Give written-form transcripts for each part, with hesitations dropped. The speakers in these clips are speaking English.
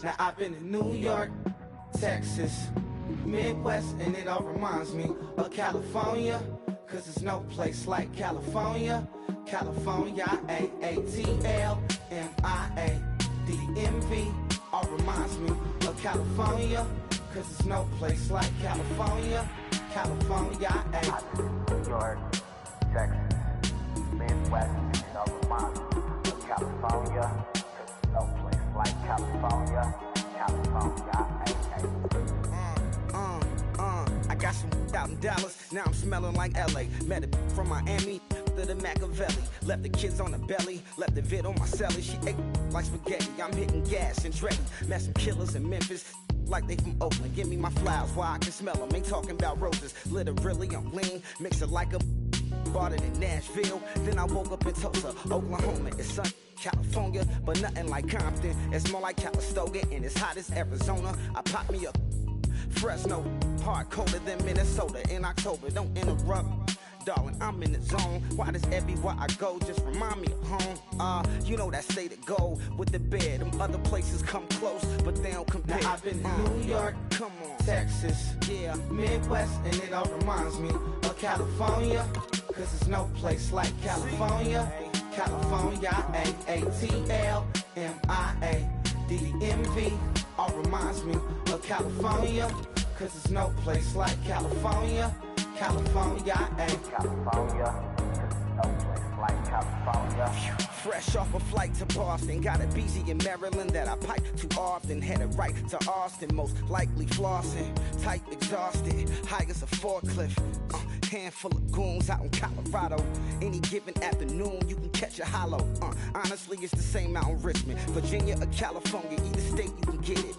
Now I've been in New York, Texas, Midwest, and it all reminds me of California, cause there's no place like California. California, A-A-T-L-M-I-A-D-M-V, all reminds me of California, cause there's no place like California. California, New York, Texas, Midwest, and all reminds me of California, cause there's no place like California. California, I got some out in Dallas, now I'm smelling like LA. Met it from Miami to the Machiavelli. Left the kids on the belly, left the vid on my celly. She ate like spaghetti, I'm hitting gas and dreading. Met some killers in Memphis, like they from Oakland. Give me my flowers while I can smell them. Ain't talking about roses, literally I'm lean. Mix it like a bought it in Nashville. Then I woke up in Tulsa, Oklahoma. It's sun, California, but nothing like Compton. It's more like Calistoga, and it's hot as Arizona. I pop me up Fresno, hard colder than Minnesota in October. Don't interrupt, darling, I'm in the zone. Why does everywhere I go just remind me of home? You know that state of gold with the bed. Them other places come close, but they don't compare. Now I've been in New York, come on, Texas, yeah, Midwest, and it all reminds me of California, cause there's no place like California. California, A-A-T-L-M-I-A-D-M-V, all reminds me of California, cause there's no place like California. California, California, no place like California. Fresh off a flight to Boston, got a BZ in Maryland that I pipe too often. Headed right to Austin, most likely flossing. Tight, exhausted, high as a forklift. Handful of goons out in Colorado. Any given afternoon, you can catch a hollow. Honestly, it's the same out in Richmond, Virginia or California. Either state, you can get it.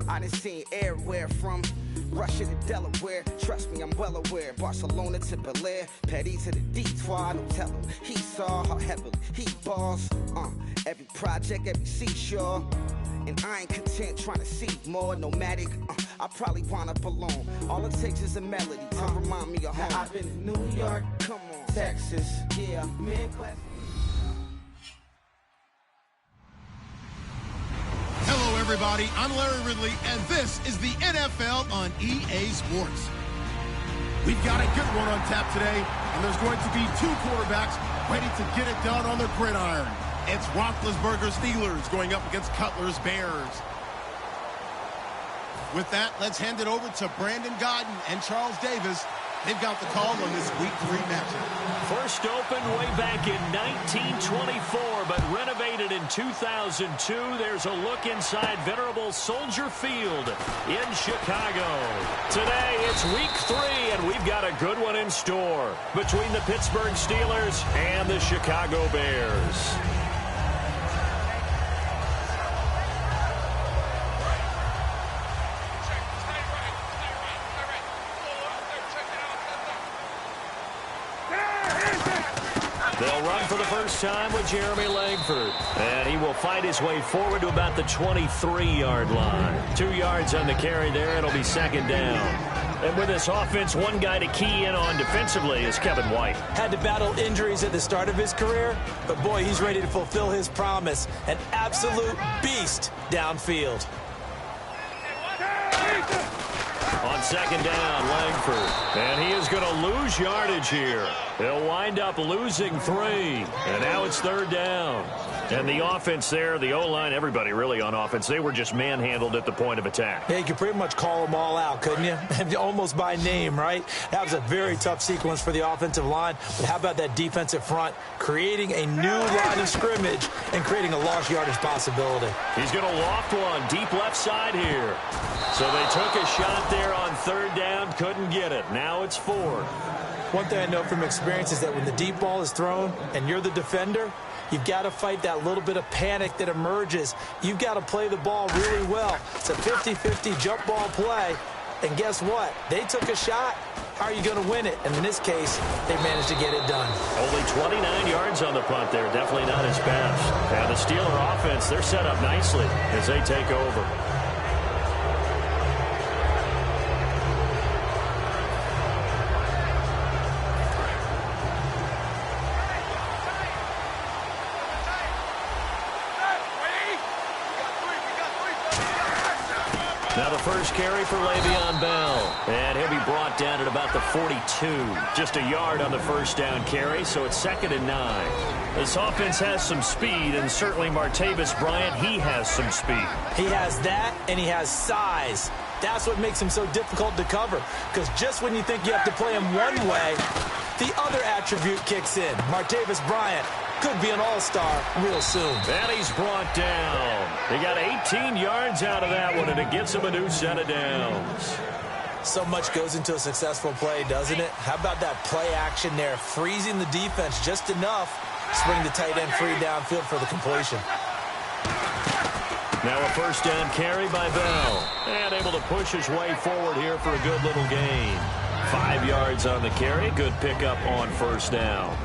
I done seen everywhere from Russia to Delaware, trust me, I'm well aware. Barcelona to Bel Air, Petty to the Detroit. Don't tell him he saw how heavily he balls. Every project, every seashore. And I ain't content trying to see more nomadic. I probably wind up alone. All it takes is a melody to remind me of home. Now I've been in New York, come on, Texas, yeah, Midwest. Hello, everybody. I'm Larry Ridley, and this is the NFL on EA Sports. We've got a good one on tap today, and there's going to be two quarterbacks ready to get it done on the gridiron. It's Roethlisberger's Steelers going up against Cutler's Bears. With that, let's hand it over to Brandon Godden and Charles Davis. They've got the call on this Week 3 matchup. First opened way back in 1924, but renovated in 2002. There's a look inside venerable Soldier Field in Chicago. Today, it's Week 3, and we've got a good one in store between the Pittsburgh Steelers and the Chicago Bears. They'll run for the first time with Jeremy Langford. And he will fight his way forward to about the 23-yard line. 2 yards on the carry there. It'll be second down. And with this offense, one guy to key in on defensively is Kevin White. Had to battle injuries at the start of his career, but boy, he's ready to fulfill his promise. An absolute beast downfield. On second down, Langford. And he is going to lose yardage here. He'll wind up losing 3. And now it's third down. And the offense there, the O-line, everybody really on offense, they were just manhandled at the point of attack. Yeah, you could pretty much call them all out, couldn't you? Almost by name, right? That was a very tough sequence for the offensive line. But how about that defensive front creating a new line of scrimmage and creating a lost yardage possibility? He's going to loft one deep left side here. So they took a shot there on third down, couldn't get it. Now it's 4. One thing I know from experience is that when the deep ball is thrown and you're the defender, you've got to fight that little bit of panic that emerges. You've got to play the ball really well. It's a 50-50 jump ball play. And guess what? They took a shot. How are you going to win it? And in this case, they managed to get it done. Only 29 yards on the punt there. Definitely not his best. And the Steeler offense, they're set up nicely as they take over. Now the first carry for Le'Veon Bell. And he'll be brought down at about the 42. Just a yard on the first down carry, so it's 2nd and 9. This offense has some speed, and certainly Martavis Bryant, he has some speed. He has that, and he has size. That's what makes him so difficult to cover, because just when you think you have to play him one way, the other attribute kicks in. Martavis Bryant could be an all-star real soon. And he's brought down. He got 18 yards out of that one, and it gets him a new set of downs. So much goes into a successful play, doesn't it? How about that play action there, freezing the defense just enough to bring the tight end free downfield for the completion. Now a first down carry by Bell. And able to push his way forward here for a good little gain. 5 yards on the carry. Good pickup on first down.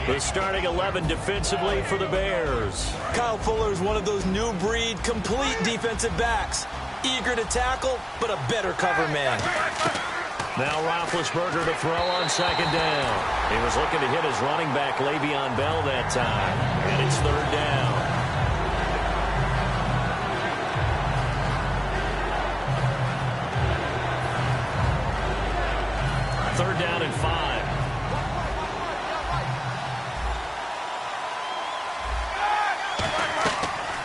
The starting 11 defensively for the Bears. Kyle Fuller is one of those new breed complete defensive backs. Eager to tackle, but a better cover man. Now Roethlisberger to throw on second down. He was looking to hit his running back Le'Veon Bell that time. And it's third down. Third down and 5.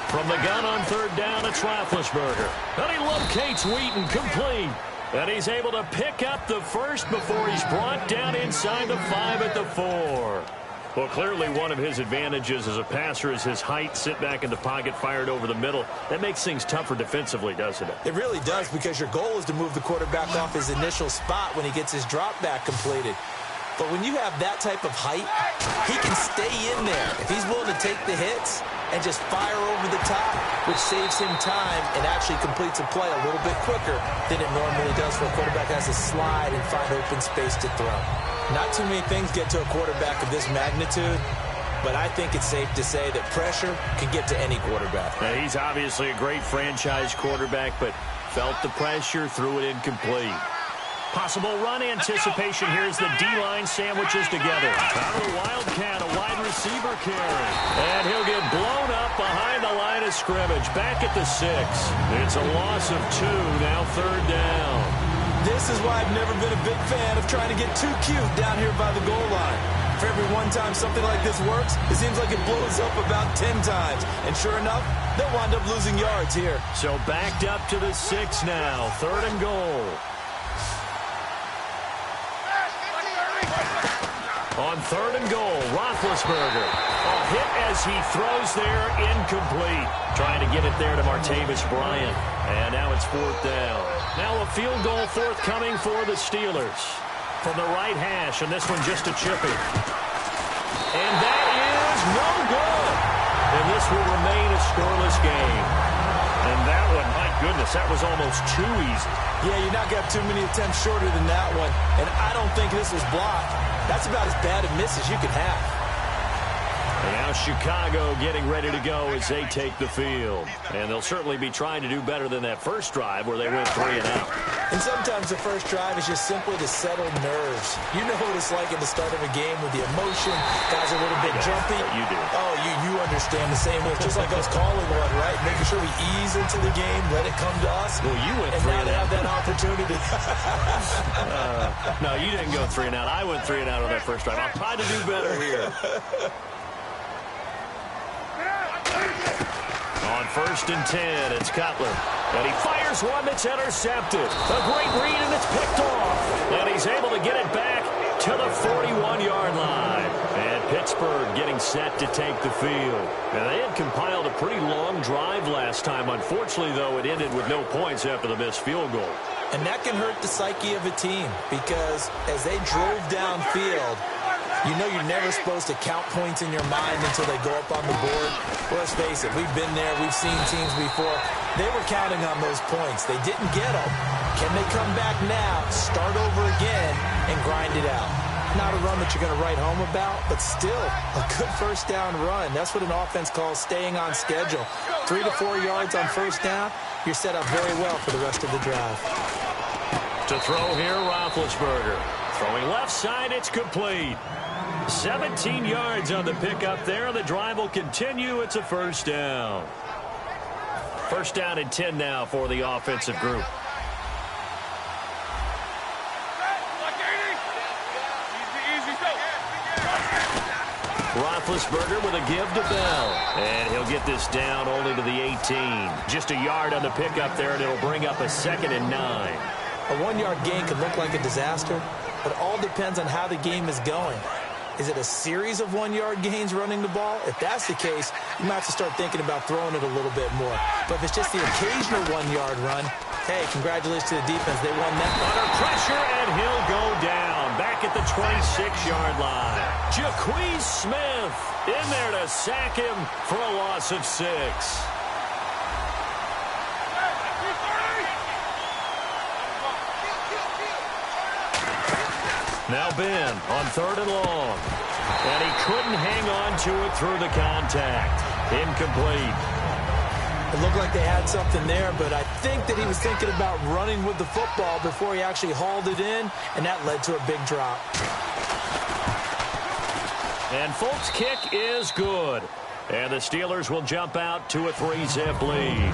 From the gun on third down, it's Roethlisberger. And he locates Wheaton complete. And he's able to pick up the first before he's brought down inside the 5 at the 4. Well, clearly one of his advantages as a passer is his height. Sit back in the pocket, fired over the middle. That makes things tougher defensively, doesn't it? It really does, because your goal is to move the quarterback off his initial spot when he gets his drop back completed. But when you have that type of height, he can stay in there if he's willing to take the hits and just fire over the top, which saves him time and actually completes a play a little bit quicker than it normally does for a quarterback that has to slide and find open space to throw. Not too many things get to a quarterback of this magnitude, but I think it's safe to say that pressure can get to any quarterback. Now, he's obviously a great franchise quarterback, but felt the pressure, threw it incomplete. Possible run anticipation here as the D-line sandwiches together. Out of the Wildcat, a wide receiver carry. And he'll get blown up behind the line of scrimmage. Back at the 6. It's a loss of 2, now third down. This is why I've never been a big fan of trying to get too cute down here by the goal line. For every one time something like this works, it seems like it blows up about 10 times. And sure enough, they'll wind up losing yards here. So backed up to the 6 now. Third and goal. On third and goal, Roethlisberger. A hit as he throws there, incomplete. Trying to get it there to Martavis Bryant. And now it's fourth down. Now a field goal forthcoming for the Steelers. From the right hash, and this one just a chippy. And that is no good. And this will remain a scoreless game. And that one, my goodness, that was almost too easy. Yeah, you're not going to have too many attempts shorter than that one. And I don't think this was blocked. That's about as bad a miss as you can have. And now Chicago getting ready to go as they take the field. And they'll certainly be trying to do better than that first drive where they went 3 and out. And sometimes the first drive is just simply to settle nerves. You know what it's like at the start of a game with the emotion. Guys are a little bit jumpy. You do. Oh, you understand the same way. It's just like us calling one, right? Making sure we ease into the game, let it come to us. Well, you went 3 and out. And now they have that opportunity. No, you didn't go 3 and out. I went 3 and out on that first drive. I'll try to do better here. On first and 10, it's Cutler. And he fires one that's intercepted. A great read, and it's picked off. And he's able to get it back to the 41-yard line. And Pittsburgh getting set to take the field. And they had compiled a pretty long drive last time. Unfortunately, though, it ended with no points after the missed field goal. And that can hurt the psyche of a team, because as they drove downfield, you know you're never supposed to count points in your mind until they go up on the board. Well, let's face it, we've been there, we've seen teams before. They were counting on those points. They didn't get them. Can they come back now, start over again, and grind it out? Not a run that you're going to write home about, but still a good first down run. That's what an offense calls staying on schedule. 3 to 4 yards on first down, you're set up very well for the rest of the drive. To throw here, Roethlisberger. Throwing left side, it's complete. 17 yards on the pickup there. The drive will continue. It's a first down. First down and 10 now for the offensive group. Roethlisberger with a give to Bell. And he'll get this down only to the 18. Just a yard on the pickup there, and it'll bring up a 2nd and 9. A 1-yard gain could look like a disaster, but it all depends on how the game is going. Is it a series of 1-yard gains running the ball? If that's the case, you might have to start thinking about throwing it a little bit more. But if it's just the occasional 1-yard run, hey, congratulations to the defense. They won that. Under pressure, and he'll go down. Back at the 26-yard line. Jaquez Smith in there to sack him for a loss of 6. Now Ben on 3rd and long. And he couldn't hang on to it through the contact. Incomplete. It looked like they had something there, but I think that he was thinking about running with the football before he actually hauled it in, and that led to a big drop. And Folk's kick is good. And the Steelers will jump out to a 3-zip lead.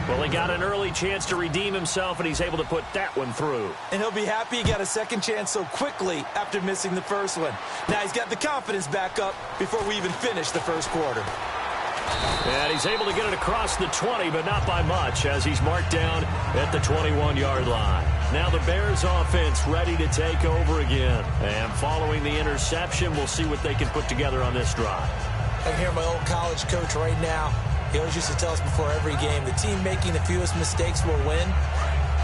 Well, he got an early chance to redeem himself, and he's able to put that one through. And he'll be happy he got a second chance so quickly after missing the first one. Now he's got the confidence back up before we even finish the first quarter. And he's able to get it across the 20, but not by much, as he's marked down at the 21-yard line. Now the Bears offense ready to take over again. And following the interception, we'll see what they can put together on this drive. I can hear my old college coach right now. He always used to tell us before every game, the team making the fewest mistakes will win.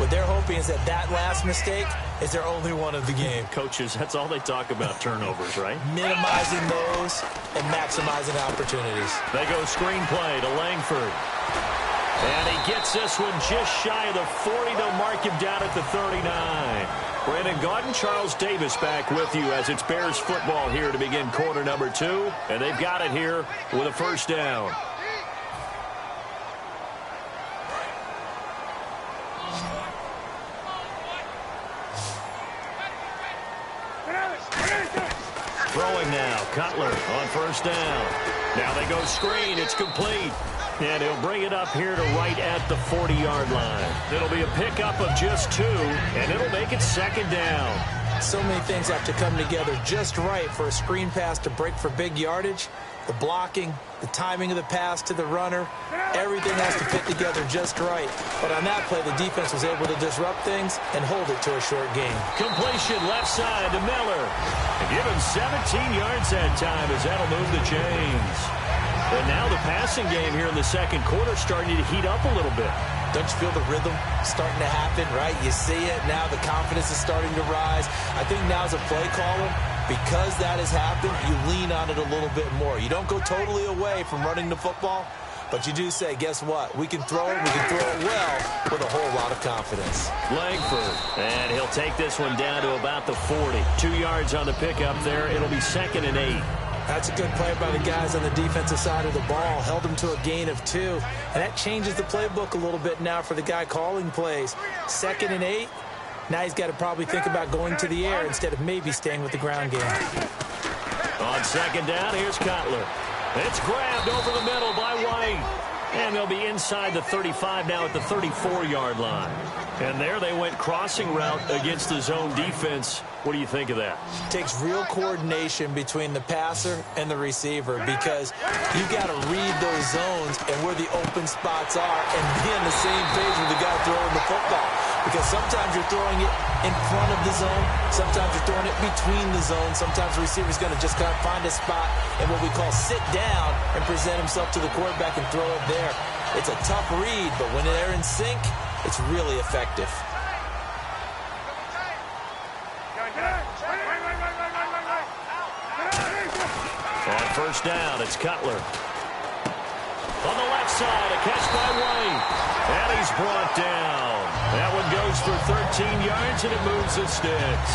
What they're hoping is that that last mistake is their only one of the game. Coaches, that's all they talk about, turnovers, right? Minimizing those and maximizing opportunities. They go screenplay to Langford. And he gets this one just shy of the 40 to mark him down at the 39. Brandon Gaudin, Charles Davis back with you as it's Bears football here to begin quarter number 2. And they've got it here with a first down. Throwing now, Cutler on first down. Now they go screen, it's complete. And he'll bring it up here to right at the 40-yard line. It'll be a pickup of just 2, and it'll make it 2nd down. So many things have to come together just right for a screen pass to break for big yardage. The blocking, the timing of the pass to the runner, everything has to fit together just right. But on that play, the defense was able to disrupt things and hold it to a short gain. Completion left side to Miller. And give him 17 yards that time as that'll move the chains. And now the passing game here in the second quarter starting to heat up a little bit. Don't you feel the rhythm starting to happen, right? You see it now. The confidence is starting to rise. I think now as a play caller, because that has happened, you lean on it a little bit more. You don't go totally away from running the football, but you do say, guess what? We can throw it. We can throw it well with a whole lot of confidence. Langford, and he'll take this one down to about the 40. 2 yards on the pickup there. It'll be 2nd and 8. That's a good play by the guys on the defensive side of the ball. Held them to a gain of 2. And that changes the playbook a little bit now for the guy calling plays. 2nd and 8. Now he's got to probably think about going to the air instead of maybe staying with the ground game. On 2nd down, here's Cutler. It's grabbed over the middle by White. And they'll be inside the 35 now at the 34-yard line. And there they went crossing route against the zone defense. What do you think of that? Takes real coordination between the passer and the receiver because you got to read those zones and where the open spots are and be on the same page with the guy throwing the football. Because sometimes you're throwing it in front of the zone. Sometimes you're throwing it between the zones. Sometimes the receiver's going to just kind of find a spot and what we call sit down and present himself to the quarterback and throw it there. It's a tough read, but when they're in sync, it's really effective. On first down, it's Cutler. On the left side, a catch by White. And he's brought down. That one goes for 13 yards, and it moves the sticks.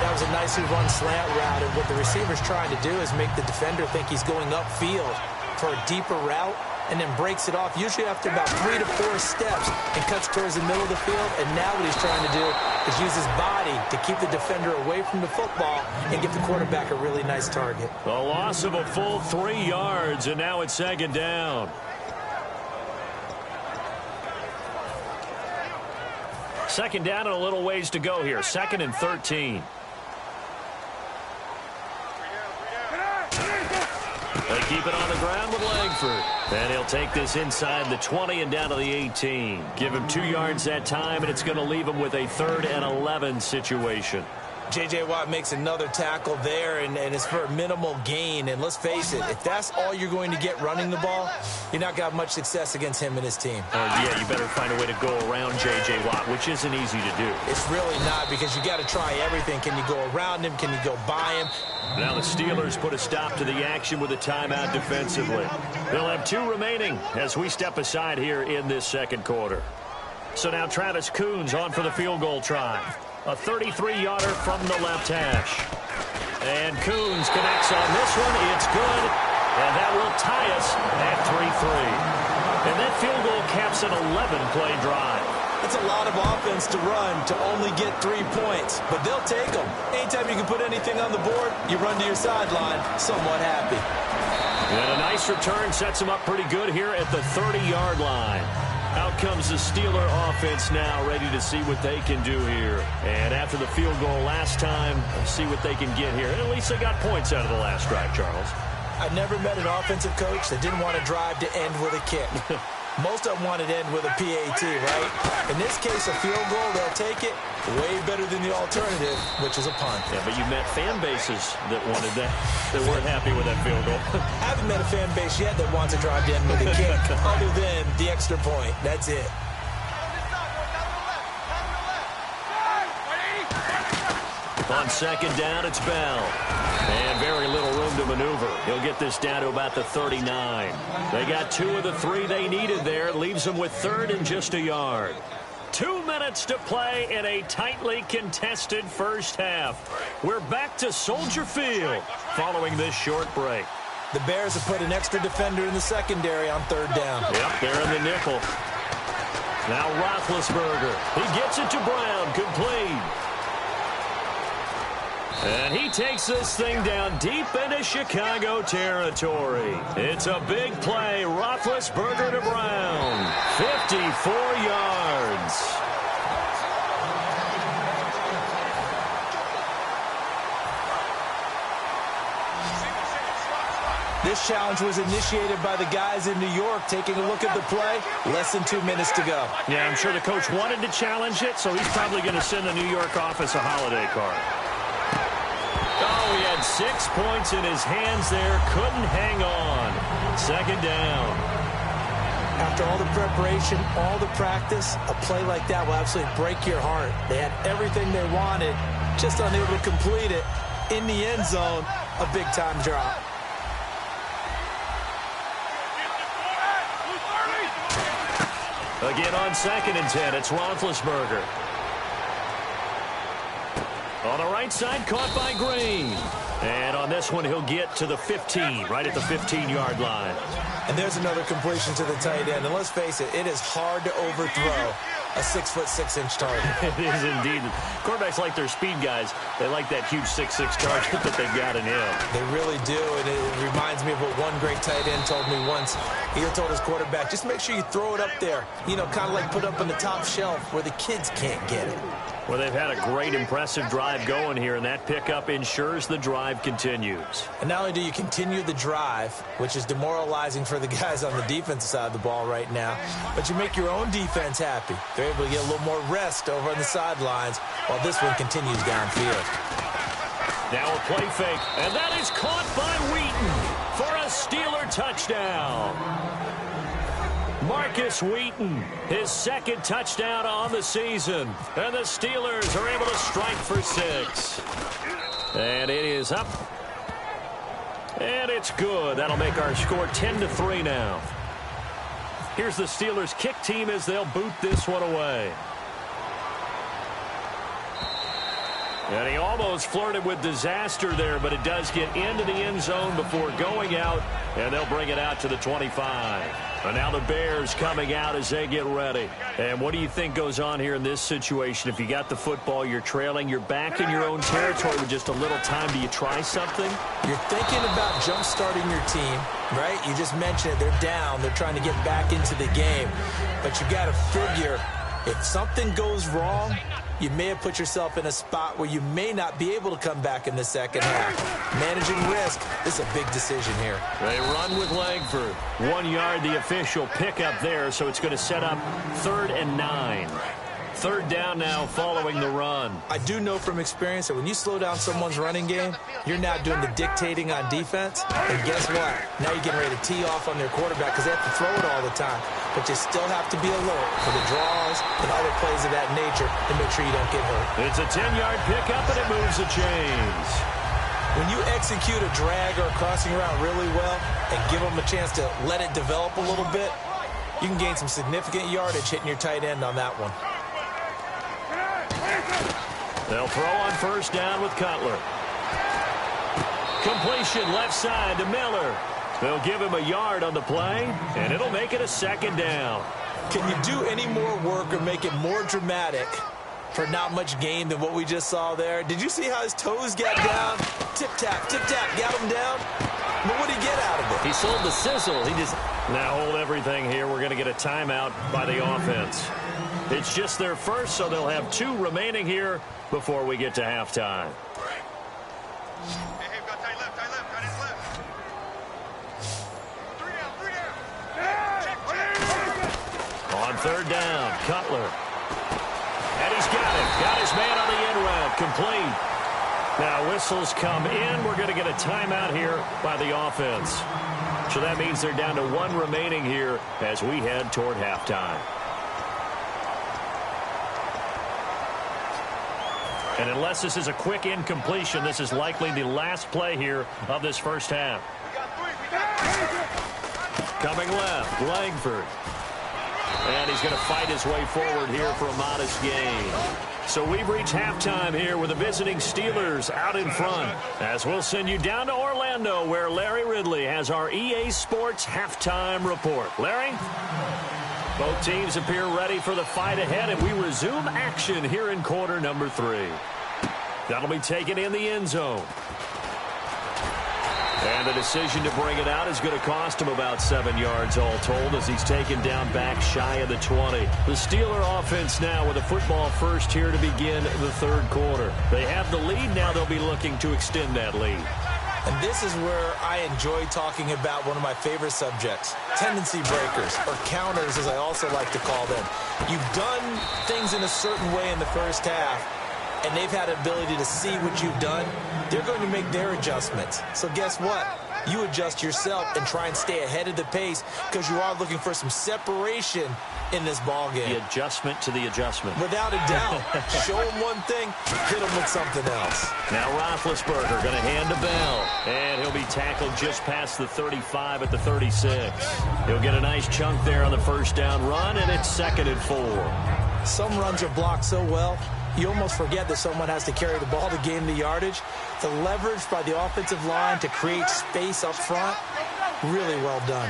That was a nicely run slant route, and what the receiver's trying to do is make the defender think he's going upfield for a deeper route, and then breaks it off, usually after about 3 to 4 steps, and cuts towards the middle of the field. And now what he's trying to do is use his body to keep the defender away from the football and give the quarterback a really nice target. A loss of a full 3 yards, and now it's 2nd down. Second down and a little ways to go here. 2nd and 13. They keep it on the ground with Langford. And he'll take this inside the 20 and down to the 18. Give him 2 yards that time, and it's going to leave him with a 3rd and 11 situation. J.J. Watt makes another tackle there, and it's for a minimal gain. And let's face it, if that's all you're going to get running the ball, you're not going to have much success against him and his team. Yeah, you better find a way to go around J.J. Watt, which isn't easy to do. It's really not, because you got to try everything. Can you go around him? Can you go by him? Now the Steelers put a stop to the action with a timeout defensively. They'll have 2 remaining as we step aside here in this second quarter. So now Travis Coons on for the field goal try. A 33-yarder from the left hash. And Coons connects on this one. It's good. And that will tie us at 3-3. And that field goal caps an 11-play drive. It's a lot of offense to run to only get 3 points, but they'll take them. Anytime you can put anything on the board, you run to your sideline somewhat happy. And a nice return sets them up pretty good here at the 30-yard line. Out comes the Steeler offense now, ready to see what they can do here. And after the field goal last time, see what they can get here. And at least they got points out of the last drive, Charles. I never met an offensive coach that didn't want to drive to end with a kick. Most of them want to end with a PAT, right? In this case, a field goal, they'll take it. Way better than the alternative, which is a punt. Yeah, but you met fan bases that wanted that, that weren't happy with that field goal. I haven't met a fan base yet that wants to drive to end with a kick, other than the extra point. That's it. On second down, it's Bell. And very little room to maneuver. He'll get this down to about the 39. They got 2 of the 3 they needed there. It leaves them with 3rd and just a yard. 2 minutes to play in a tightly contested first half. We're back to Soldier Field following this short break. The Bears have put an extra defender in the secondary on 3rd down. Yep, they're in the nickel. Now Roethlisberger. He gets it to Brown. Complete. And he takes this thing down deep into Chicago territory. It's a big play. Roethlisberger to Brown. 54 yards. This challenge was initiated by the guys in New York. Taking a look at the play, less than 2 minutes to go. Yeah, I'm sure the coach wanted to challenge it, so he's probably going to send the New York office a holiday card. Oh, he had 6 points in his hands there. Couldn't hang on. Second down. After all the preparation, all the practice, a play like that will absolutely break your heart. They had everything they wanted, just unable to complete it. In the end zone, a big-time drop. Again on 2nd and 10, it's Roethlisberger. On the right side, caught by Green. And on this one, he'll get to the 15, right at the 15-yard line. And there's another completion to the tight end. And let's face it, it is hard to overthrow a 6'6" target. It is indeed. Quarterbacks like their speed guys. They like that huge 6'6" target that they've got in him. They really do, and it reminds me of what one great tight end told me once. He told his quarterback, just make sure you throw it up there. You know, kind of like put up on the top shelf where the kids can't get it. Well, they've had a great, impressive drive going here, and that pickup ensures the drive continues. And not only do you continue the drive, which is demoralizing for the guys on the defensive side of the ball right now, but you make your own defense happy. They're able to get a little more rest over on the sidelines while this one continues downfield. Now a play fake, and that is caught by Wheaton for a Steeler touchdown. Marcus Wheaton, his 2nd touchdown on the season. And the Steelers are able to strike for 6. And it is up. And it's good. That'll make our score 10-3 now. Here's the Steelers kick team as they'll boot this one away. And he almost flirted with disaster there, but it does get into the end zone before going out, and they'll bring it out to the 25. And now the Bears coming out as they get ready. And what do you think goes on here in this situation? If you got the football, you're trailing, you're back in your own territory with just a little time. Do you try something? You're thinking about jump-starting your team, right? You just mentioned it. They're down. They're trying to get back into the game. But you got to figure If something goes wrong, you may have put yourself in a spot where you may not be able to come back in the second half. Managing risk is a big decision here. They run with Langford. 1 yard, the official pickup there, so it's going to set up 3rd and 9. 3rd down now following the run. I do know from experience that when you slow down someone's running game, you're now doing the dictating on defense. And guess what? Now you're getting ready to tee off on their quarterback because they have to throw it all the time. But you still have to be alert for the draws and other plays of that nature to make sure you don't get hurt. It's a 10-yard pickup, and it moves the chains. When you execute a drag or a crossing route really well and give them a chance to let it develop a little bit, you can gain some significant yardage hitting your tight end on that one. They'll throw on 1st down with Cutler. Completion left side to Miller. They'll give him a yard on the play, and it'll make it a 2nd down. Can you do any more work or make it more dramatic for not much gain than what we just saw there? Did you see how his toes got down? Tip-tap, got him down. But what did he get out of it? He sold the sizzle. He just... Now hold everything here. We're going to get a timeout by the offense. It's just their first, so they'll have 2 remaining here before we get to halftime. Hey, got tight left, tight his left. 3 down. On 3rd down, Cutler. And he's got it. Got his man on the in route. Complete. Now whistles come in. We're going to get a timeout here by the offense. So that means they're down to 1 remaining here as we head toward halftime. And unless this is a quick incompletion, this is likely the last play here of this first half. Coming left, Langford. And he's going to fight his way forward here for a modest gain. So we've reached halftime here with the visiting Steelers out in front. As we'll send you down to Orlando, where Larry Ridley has our EA Sports halftime report. Larry? Both teams appear ready for the fight ahead, and we resume action here in quarter number 3. That'll be taken in the end zone. And the decision to bring it out is going to cost him about 7 yards all told as he's taken down back shy of the 20. The Steeler offense now with a football first here to begin the 3rd quarter. They have the lead. Now they'll be looking to extend that lead. And this is where I enjoy talking about one of my favorite subjects, tendency breakers, or counters as I also like to call them. You've done things in a certain way in the first half, and they've had an ability to see what you've done. They're going to make their adjustments. So guess what? You adjust yourself and try and stay ahead of the pace because you are looking for some separation in this ball game. The adjustment to the adjustment. Without a doubt. Show them one thing, hit them with something else. Now Roethlisberger going to hand to Bell. And he'll be tackled just past the 35 at the 36. He'll get a nice chunk there on the 1st down run, and it's 2nd and 4. Some runs are blocked so well, you almost forget that someone has to carry the ball to gain the yardage. The leverage by the offensive line to create space up front, really well done.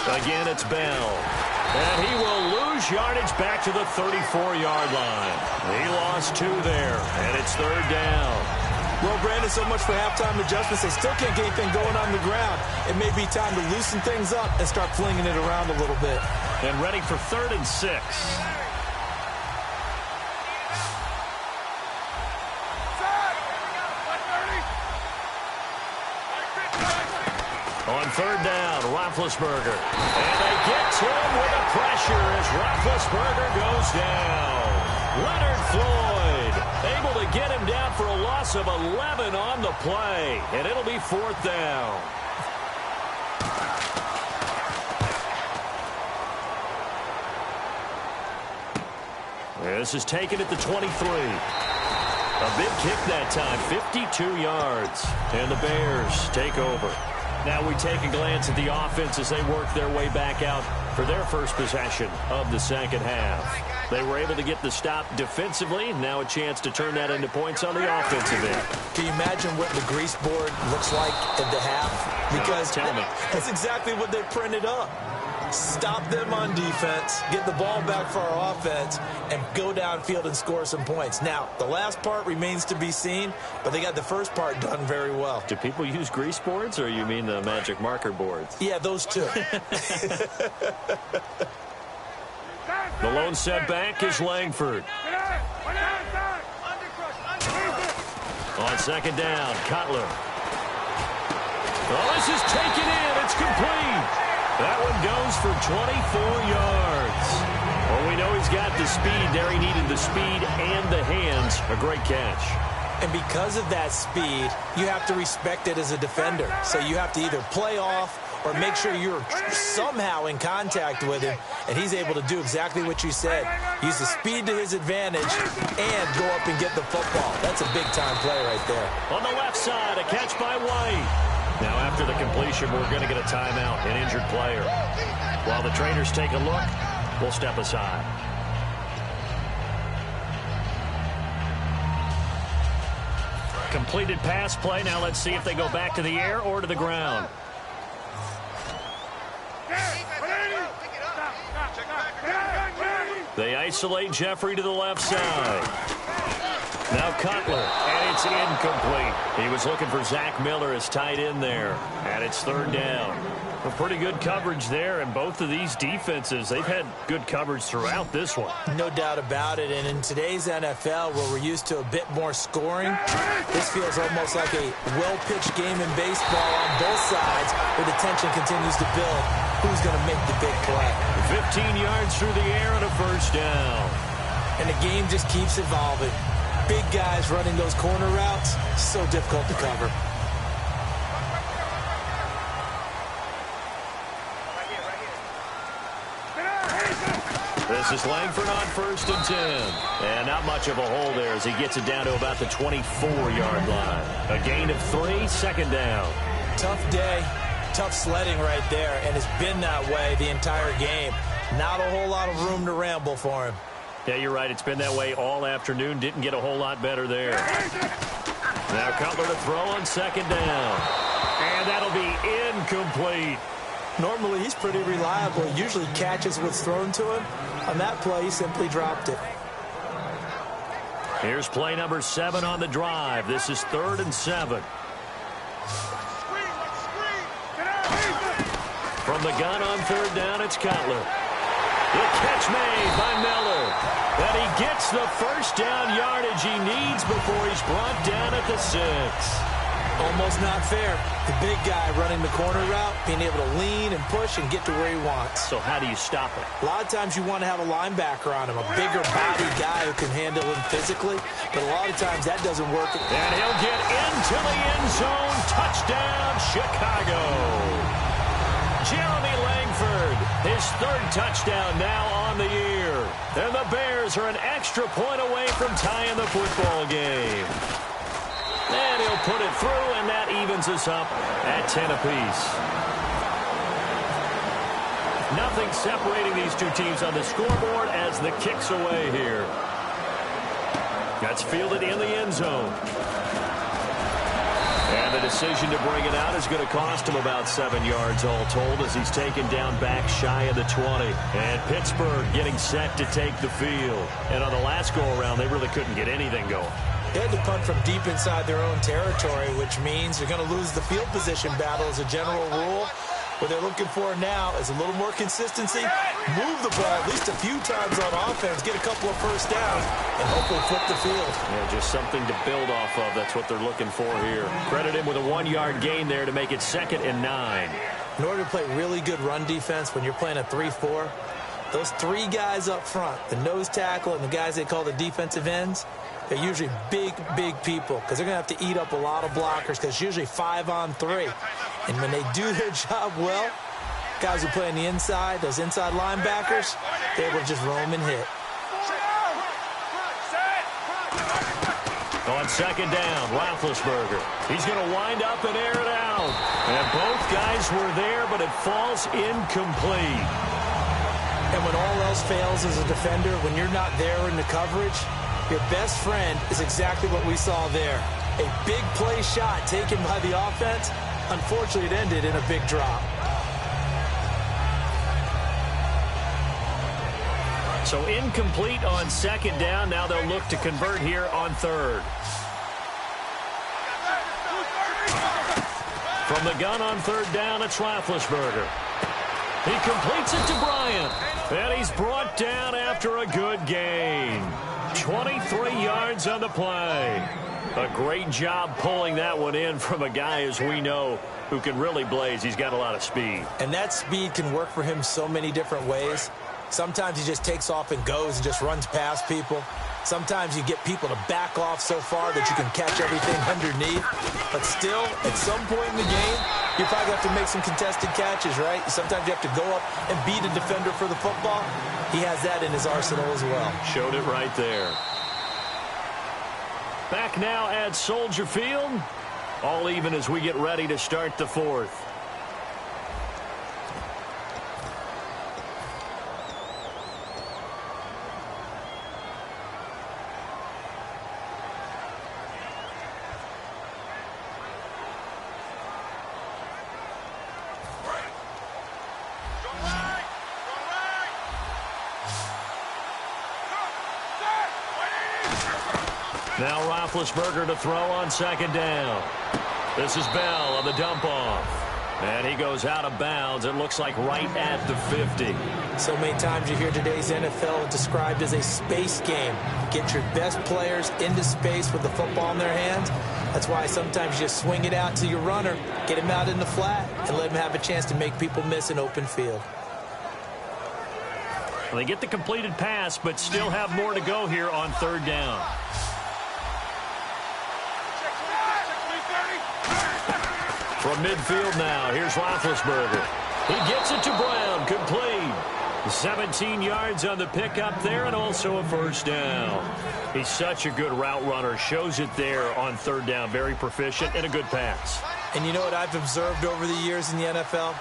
Again, it's Bell. And he will lose yardage back to the 34-yard line. He lost 2 there, and it's 3rd down. Well, Brandon, so much for halftime adjustments. They still can't get anything going on the ground. It may be time to loosen things up and start flinging it around a little bit. And ready for 3rd and 6. On 3rd down, Roethlisberger. And they get to him with the pressure as Roethlisberger goes down. Leonard Floyd able to get him down for a loss of 11 on the play. And it'll be 4th down. This is taken at the 23. A big kick that time, 52 yards. And the Bears take over. Now we take a glance at the offense as they work their way back out for their first possession of the second half. They were able to get the stop defensively. Now a chance to turn that into points on the offensive end. Can you imagine what the grease board looks like at the half? Because tell me. That's exactly what they printed up. Stop them on defense, get the ball back for our offense, and go downfield and score some points. Now, the last part remains to be seen, but they got the first part done very well. Do people use grease boards, or you mean the magic marker boards? Yeah, those two. The lone setback is Langford. On second down, Cutler. Oh, this is taken in. It's complete. That one goes for 24 yards. Well, we know he's got the speed there. He needed the speed and the hands. A great catch. And because of that speed, you have to respect it as a defender. So you have to either play off or make sure you're somehow in contact with him, and he's able to do exactly what you said. Use the speed to his advantage and go up and get the football. That's a big-time play right there. On the left side, a catch by White. Now, after the completion, we're going to get a timeout, an injured player. While the trainers take a look, we'll step aside. Completed pass play. Now let's see if they go back to the air or to the ground. They isolate Jeffrey to the left side. Now Cutler, and it's incomplete. He was looking for Zach Miller as tight end there, and it's third down. A pretty good coverage there, and both of these defenses, they've had good coverage throughout this one. No doubt about it, and in today's NFL, where we're used to a bit more scoring, this feels almost like a well-pitched game in baseball on both sides, where the tension continues to build. Who's going to make the big play? 15 yards through the air and a first down. And the game just keeps evolving. Big guys running those corner routes, so difficult to cover. This is Langford on 1st and 10. And not much of a hole there as he gets it down to about the 24-yard line. A gain of 3, second down. Tough day, tough sledding right there, and it's been that way the entire game. Not a whole lot of room to ramble for him. Yeah, you're right. It's been that way all afternoon. Didn't get a whole lot better there. Now Cutler to throw on second down. And that'll be incomplete. Normally, he's pretty reliable. He usually catches what's thrown to him. On that play, he simply dropped it. Here's play number 7 on the drive. This is 3rd and 7. From the gun on 3rd down, it's Cutler. The catch made by Miller. And he gets the first down yardage he needs before he's brought down at the 6. Almost not fair. The big guy running the corner route, being able to lean and push and get to where he wants. So how do you stop it? A lot of times you want to have a linebacker on him, a bigger body guy who can handle him physically. But a lot of times that doesn't work. And he'll get into the end zone. Touchdown, Chicago. Jeremy Langford, his 3rd touchdown now on the year. And the Bears are an extra point away from tying the football game. And he'll put it through, and that evens us up at 10 apiece. Nothing separating these two teams on the scoreboard as the kick's away here. That's fielded in the end zone. And the decision to bring it out is going to cost him about 7 yards all told as he's taken down back shy of the 20. And Pittsburgh getting set to take the field. And on the last go-around, they really couldn't get anything going. They had to punt from deep inside their own territory, which means they're going to lose the field position battle as a general rule. What they're looking for now is a little more consistency, move the ball at least a few times on offense, get a couple of first downs, and hopefully flip the field. Yeah, just something to build off of. That's what they're looking for here. Credit him with a 1-yard gain there to make it 2nd and 9. In order to play really good run defense when you're playing a 3-4, those 3 guys up front, the nose tackle and the guys they call the defensive ends, they're usually big, big people because they're going to have to eat up a lot of blockers because it's usually 5-on-3. And when they do their job well, guys who play on the inside, those inside linebackers, they're able to just roam and hit. On second down, Roethlisberger. He's going to wind up and air it out. And both guys were there, but it falls incomplete. And when all else fails as a defender, when you're not there in the coverage, your best friend is exactly what we saw there. A big play shot taken by the offense. Unfortunately, it ended in a big drop. So incomplete on second down. Now they'll look to convert here on 3rd. From the gun on 3rd down, it's Roethlisberger. He completes it to Bryant. And he's brought down after a good gain. 23 yards on the play. A great job pulling that one in from a guy, as we know, who can really blaze. He's got a lot of speed. And that speed can work for him so many different ways. Sometimes he just takes off and goes and just runs past people. Sometimes you get people to back off so far that you can catch everything underneath. But still, at some point in the game, you probably have to make some contested catches, right? Sometimes you have to go up and beat a defender for the football. He has that in his arsenal as well. Showed it right there. Back now at Soldier Field. All even as we get ready to start the fourth. Now Roethlisberger to throw on second down. This is Bell on the dump off. And he goes out of bounds. It looks like right at the 50. So many times you hear today's NFL described as a space game. Get your best players into space with the football in their hands. That's why sometimes you just swing it out to your runner, get him out in the flat, and let him have a chance to make people miss an open field. Well, they get the completed pass, but still have more to go here on third down. From midfield now, here's Roethlisberger. He gets it to Brown, complete. 17 yards on the pickup there, and also a first down. He's such a good route runner. Shows it there on third down. Very proficient and a good pass. And you know what I've observed over the years in the NFL?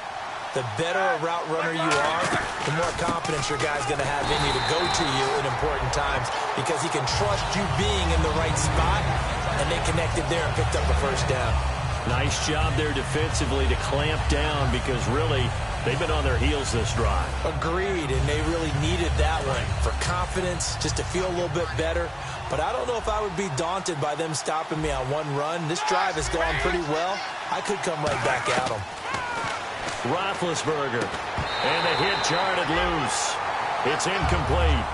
The better a route runner you are, the more confidence your guy's going to have in you to go to you in important times, because he can trust you being in the right spot, and they connected there and picked up a first down. Nice job there defensively to clamp down, because really they've been on their heels this drive. Agreed, and they really needed that one for confidence, just to feel a little bit better. But I don't know if I would be daunted by them stopping me on one run. This drive has gone pretty well. I could come right back at them. Roethlisberger, and the hit jarred it loose. It's incomplete.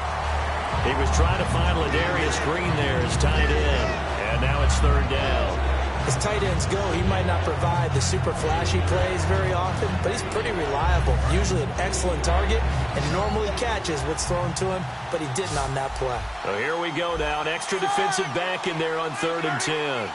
He was trying to find Ladarius Green there as tight end, and now it's third down. As tight ends go, he might not provide the super flashy plays very often, but he's pretty reliable. Usually an excellent target, and normally catches what's thrown to him, but he didn't on that play. So here we go now. An extra defensive back in there on 3rd and 10.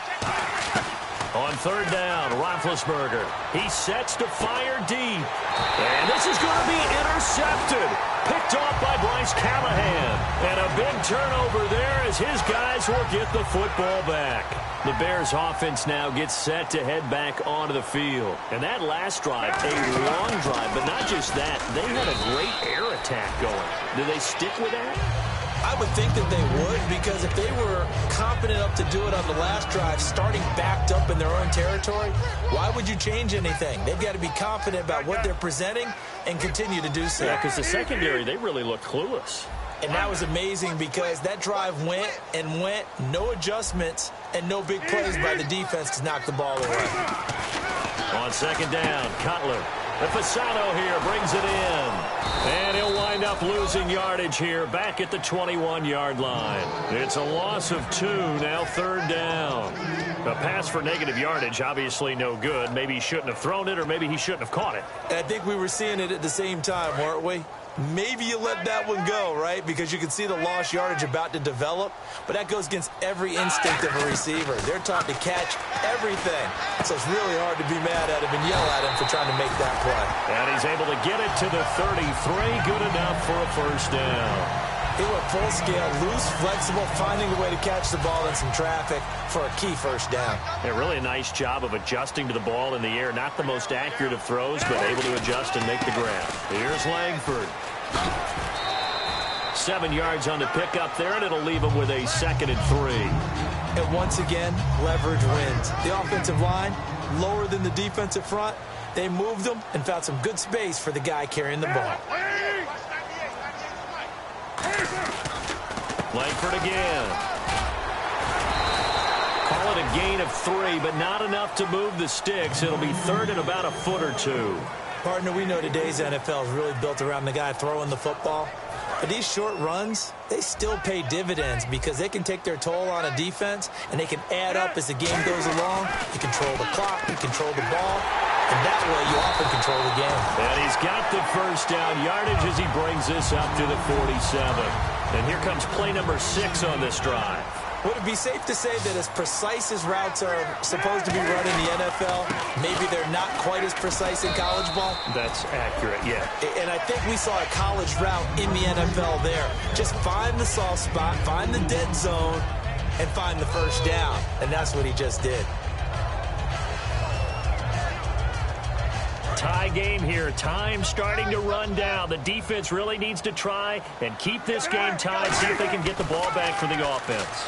On third down, Roethlisberger. He sets to fire deep. And this is going to be intercepted. Picked off by Bryce Callahan. And a big turnover there as his guys will get the football back. The Bears offense now gets set to head back onto the field. And that last drive, a long drive, but not just that. They had a great air attack going. Do they stick with that? I would think that they would, because if they were confident enough to do it on the last drive, starting backed up in their own territory, why would you change anything? They've got to be confident about what they're presenting and continue to do so. Yeah, because the secondary, they really look clueless. And that was amazing, because that drive went and went, no adjustments, and no big plays by the defense to knock the ball away. On second down, Cutler. And Fasano here brings it in. And he'll wind up losing yardage here back at the 21-yard line. It's a loss of 2, now third down. A pass for negative yardage, obviously no good. Maybe he shouldn't have thrown it, or maybe he shouldn't have caught it. And I think we were seeing it at the same time, weren't we? Maybe you let that one go, right? Because you can see the lost yardage about to develop. But that goes against every instinct of a receiver. They're taught to catch everything. So it's really hard to be mad at him and yell at him for trying to make that play. And he's able to get it to the 33. Good enough for a first down. He went full scale, loose, flexible, finding a way to catch the ball in some traffic for a key first down. Yeah, really a nice job of adjusting to the ball in the air. Not the most accurate of throws, but able to adjust and make the grab. Here's Langford. 7 yards on the pickup there, and it'll leave him with a 2nd and 3. And once again, leverage wins. The offensive line, lower than the defensive front. They moved them and found some good space for the guy carrying the ball. Langford again. Call it a gain of 3, but not enough to move the sticks. It'll be 3rd and about a foot or 2. Partner, we know today's NFL is really built around the guy throwing the football. But these short runs, they still pay dividends because they can take their toll on a defense, and they can add up as the game goes along. You control the clock, you control the ball, and that way you often control the game. And he's got the first down yardage as he brings this up to the 47. And here comes play number 6 on this drive. Would it be safe to say that as precise as routes are supposed to be run in the NFL, maybe they're not quite as precise in college ball? That's accurate, yeah. And I think we saw a college route in the NFL there. Just find the soft spot, find the dead zone, and find the first down. And that's what he just did. Tie game here. Time starting to run down. The defense really needs to try and keep this game tied, see if they can get the ball back for the offense.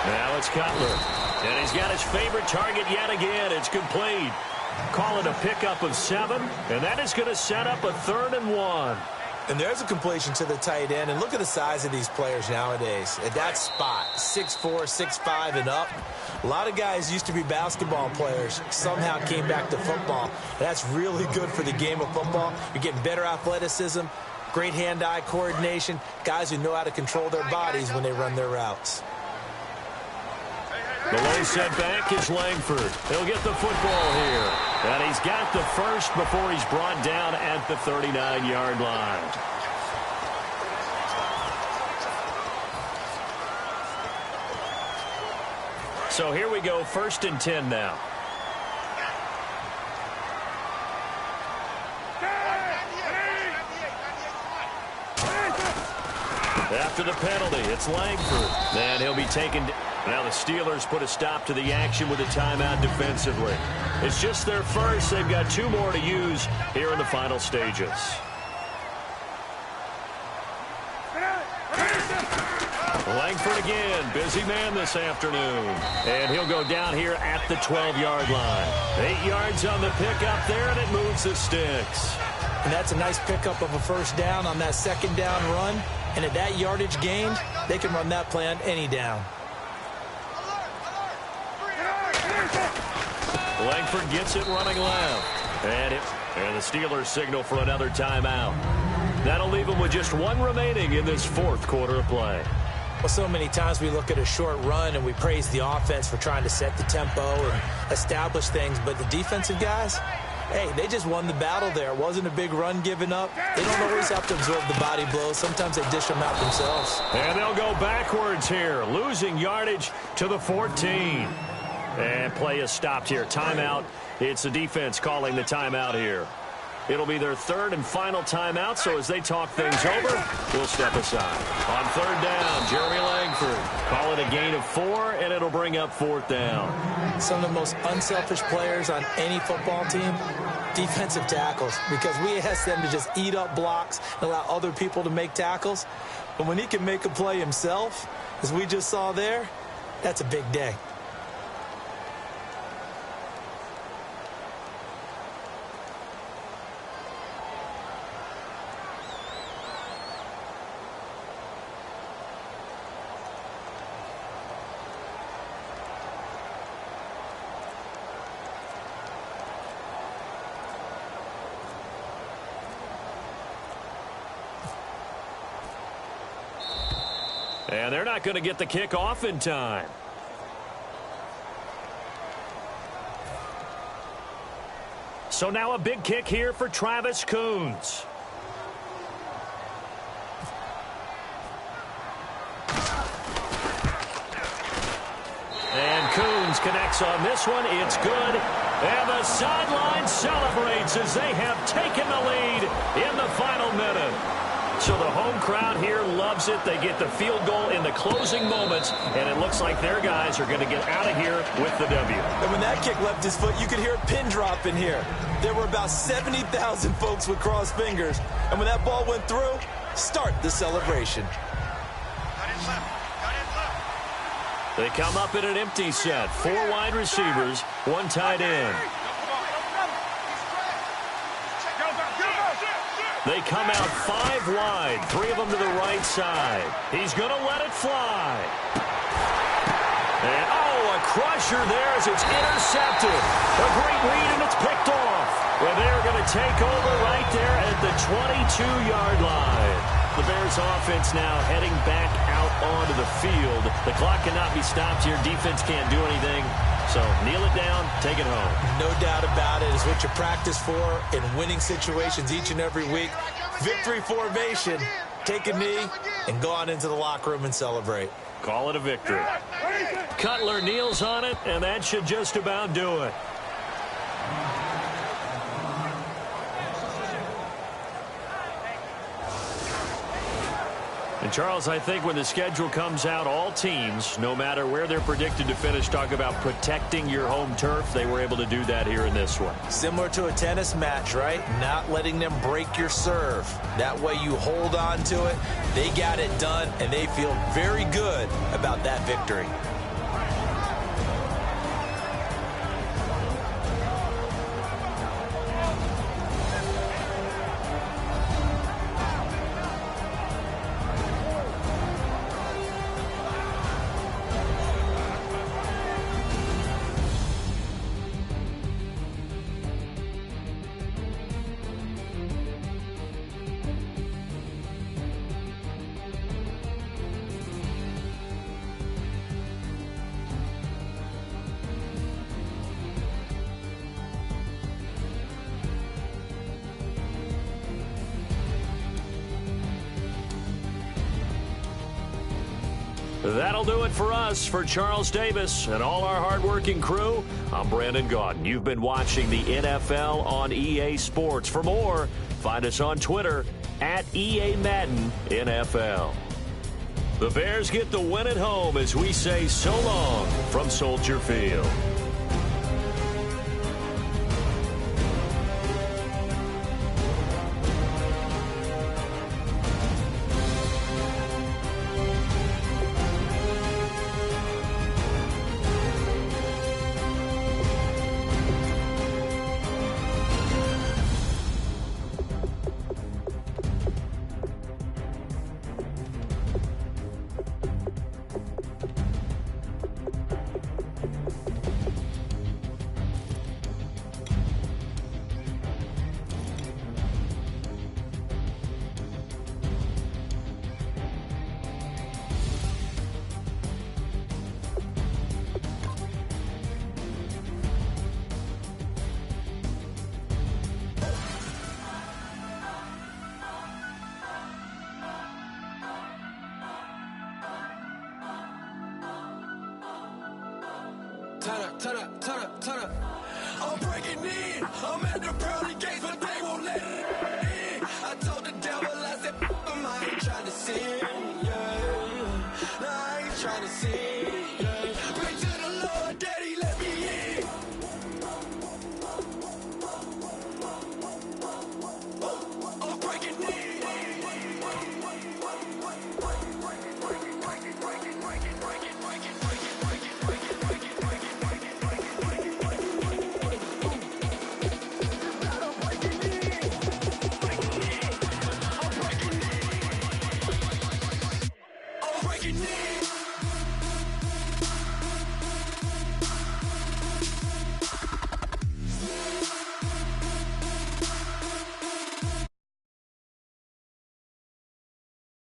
Now it's Cutler. And he's got his favorite target yet again. It's complete. Call it a pickup of 7. And that is going to set up a 3rd and 1. And there's a completion to the tight end. And look at the size of these players nowadays. At that spot, 6'4", 6'5", and up. A lot of guys used to be basketball players, somehow came back to football. And that's really good for the game of football. You're getting better athleticism, great hand-eye coordination, guys who know how to control their bodies when they run their routes. The low set back is Langford. He'll get the football here. And he's got the first before he's brought down at the 39-yard line. So here we go, 1st and 10 now. After the penalty, it's Langford. And he'll be taken. Now the Steelers put a stop to the action with a timeout defensively. It's just their first. They've got 2 more to use here in the final stages. Langford again, busy man this afternoon. And he'll go down here at the 12-yard line. 8 yards on the pickup there, and it moves the sticks. And that's a nice pickup of a first down on that 2nd down run. And at that yardage gained, they can run that play on any down. Langford gets it running left. And the Steelers signal for another timeout. That'll leave them with just 1 remaining in this 4th quarter of play. Well, so many times we look at a short run and we praise the offense for trying to set the tempo and establish things. But the defensive guys, hey, they just won the battle there. It wasn't a big run given up. They don't always have to absorb the body blows. Sometimes they dish them out themselves. And they'll go backwards here, losing yardage to the 14. And play is stopped here. Timeout. It's the defense calling the timeout here. It'll be their 3rd and final timeout, so as they talk things over, we'll step aside. On 3rd down, Jeremy Langford. Call it a gain of 4, and it'll bring up 4th down. Some of the most unselfish players on any football team, defensive tackles, because we ask them to just eat up blocks and allow other people to make tackles. But when he can make a play himself, as we just saw there, that's a big day. And they're not going to get the kick off in time. So now a big kick here for Travis Coons. And Coons connects on this one. It's good. And the sideline celebrates as they have taken the lead in the final minute. So the home crowd here loves it. They get the field goal in the closing moments, and it looks like their guys are going to get out of here with the W. And when that kick left his foot, you could hear a pin drop in here. There were about 70,000 folks with crossed fingers. And when that ball went through, start the celebration. They come up in an empty set. 4 wide receivers, 1 tight end. They come out 5 wide, 3 of them to the right side. He's going to let it fly. And, a crusher there as it's intercepted. A great read, and it's picked off. Well, they're going to take over right there at the 22-yard line. The Bears offense now heading back out onto the field. The clock cannot be stopped here. Defense can't do anything. So kneel it down, take it home. No doubt about it. It's what you practice for in winning situations each and every week. Victory formation. Take a knee and go on into the locker room and celebrate. Call it a victory. Cutler kneels on it, and that should just about do it. And, Charles, I think when the schedule comes out, all teams, no matter where they're predicted to finish, talk about protecting your home turf. They were able to do that here in this one. Similar to a tennis match, right? Not letting them break your serve. That way you hold on to it. They got it done, and they feel very good about that victory. That'll do it for us. For Charles Davis and all our hardworking crew, I'm Brandon Gaudin. You've been watching the NFL on EA Sports. For more, find us on Twitter at EA Madden NFL. The Bears get the win at home as we say so long from Soldier Field. Turn up. I'm breaking in. I'm at the pearly gates, but they won't let it in. I told the devil, I said, I ain't trying to sin, yeah. No, I ain't trying to sin, yeah. Pray to the Lord, Daddy, let me in. I'm breaking in. Breaking in.